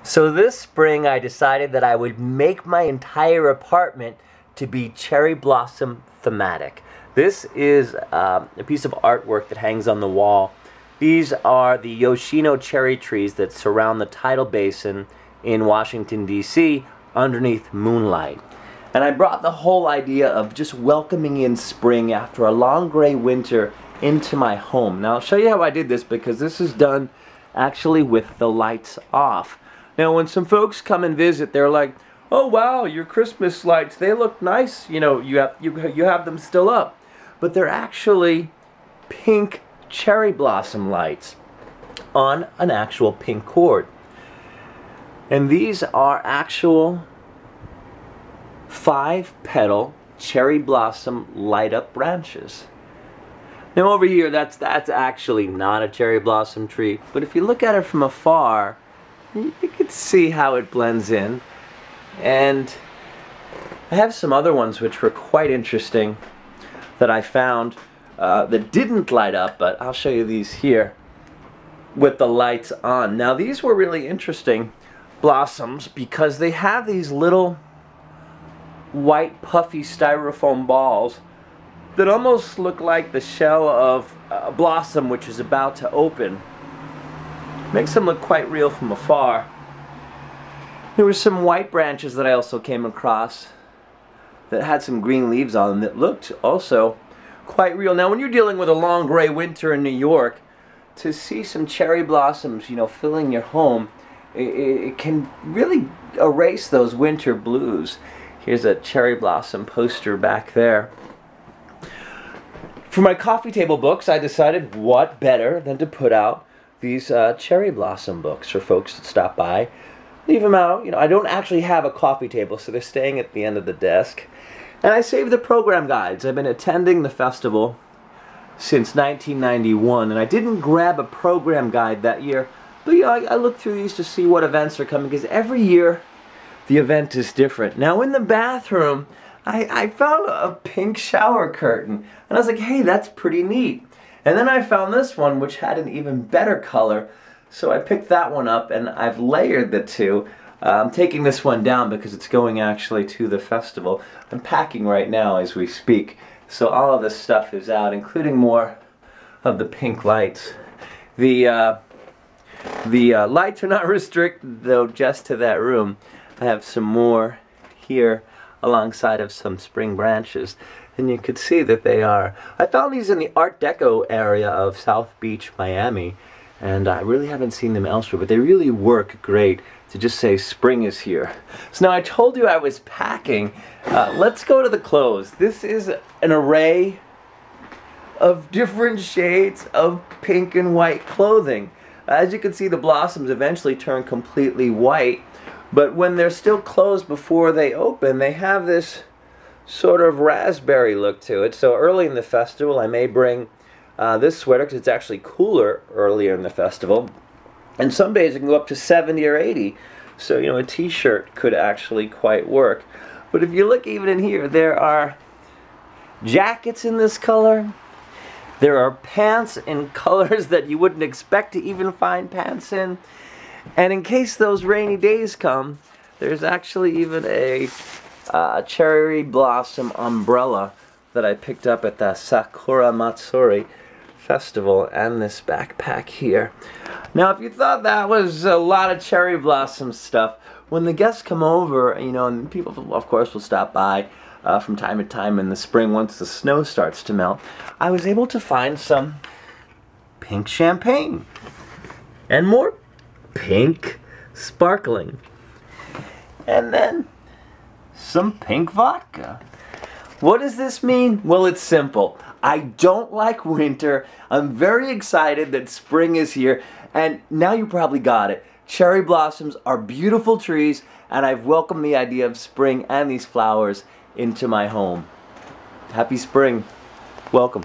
So this spring I decided that I would make my entire apartment to be cherry blossom thematic. This is a piece of artwork that hangs on the wall. These are the Yoshino cherry trees that surround the tidal basin in Washington, D.C. underneath moonlight. And I brought the whole idea of just welcoming in spring after a long gray winter into my home. Now I'll show you how I did this, because this is done actually with the lights off. Now when some folks come and visit, they're like, "Oh wow, your Christmas lights, they look nice. You know, you have them still up." But they're actually pink cherry blossom lights on an actual pink cord. And these are actual 5-petal cherry blossom light up branches. Now over here, that's actually not a cherry blossom tree, but if you look at it from afar, you can see how it blends in. And I have some other ones which were quite interesting that I found that didn't light up, but I'll show you these here with the lights on. Now these were really interesting blossoms because they have these little white puffy styrofoam balls that almost look like the shell of a blossom which is about to open. Makes them look quite real from afar. There were some white branches that I also came across that had some green leaves on them that looked also quite real. Now when you're dealing with a long gray winter in New York, to see some cherry blossoms, you know, filling your home, it can really erase those winter blues. Here's a cherry blossom poster back there. For my coffee table books, I decided what better than to put out these cherry blossom books for folks that stop by. Leave them out. You know, I don't actually have a coffee table, so they're staying at the end of the desk. And I saved the program guides. I've been attending the festival since 1991, and I didn't grab a program guide that year, but you know, I looked through these to see what events are coming, because every year the event is different. Now in the bathroom, I found a pink shower curtain, and I was like, hey, that's pretty neat. And then I found this one which had an even better color, so I picked that one up and I've layered the two. I'm taking this one down because it's going actually to the festival. I'm packing right now as we speak, so all of this stuff is out, including more of the pink lights. The lights are not restricted though just to that room. I have some more here alongside of some spring branches, and you could see that they are. I found these in the Art Deco area of South Beach, Miami, and I really haven't seen them elsewhere, but they really work great to just say spring is here. So now I told you I was packing. Let's go to the clothes. This is an array of different shades of pink and white clothing. As you can see, the blossoms eventually turn completely white, but when they're still closed before they open, they have this sort of raspberry look to it. So early in the festival, I may bring this sweater because it's actually cooler earlier in the festival. And some days it can go up to 70 or 80. So, you know, a t-shirt could actually quite work. But if you look even in here, there are jackets in this color. There are pants in colors that you wouldn't expect to even find pants in. And in case those rainy days come, there's actually even a cherry blossom umbrella that I picked up at the Sakura Matsuri festival, and this backpack here. Now if you thought that was a lot of cherry blossom stuff, when the guests come over, you know, and people of course will stop by from time to time in the spring once the snow starts to melt, I was able to find some pink champagne and more pink sparkling, and then some pink vodka. What does this mean? Well, it's simple. I don't like winter. I'm very excited that spring is here, and now you probably got it. Cherry blossoms are beautiful trees, and I've welcomed the idea of spring and these flowers into my home. Happy spring. Welcome.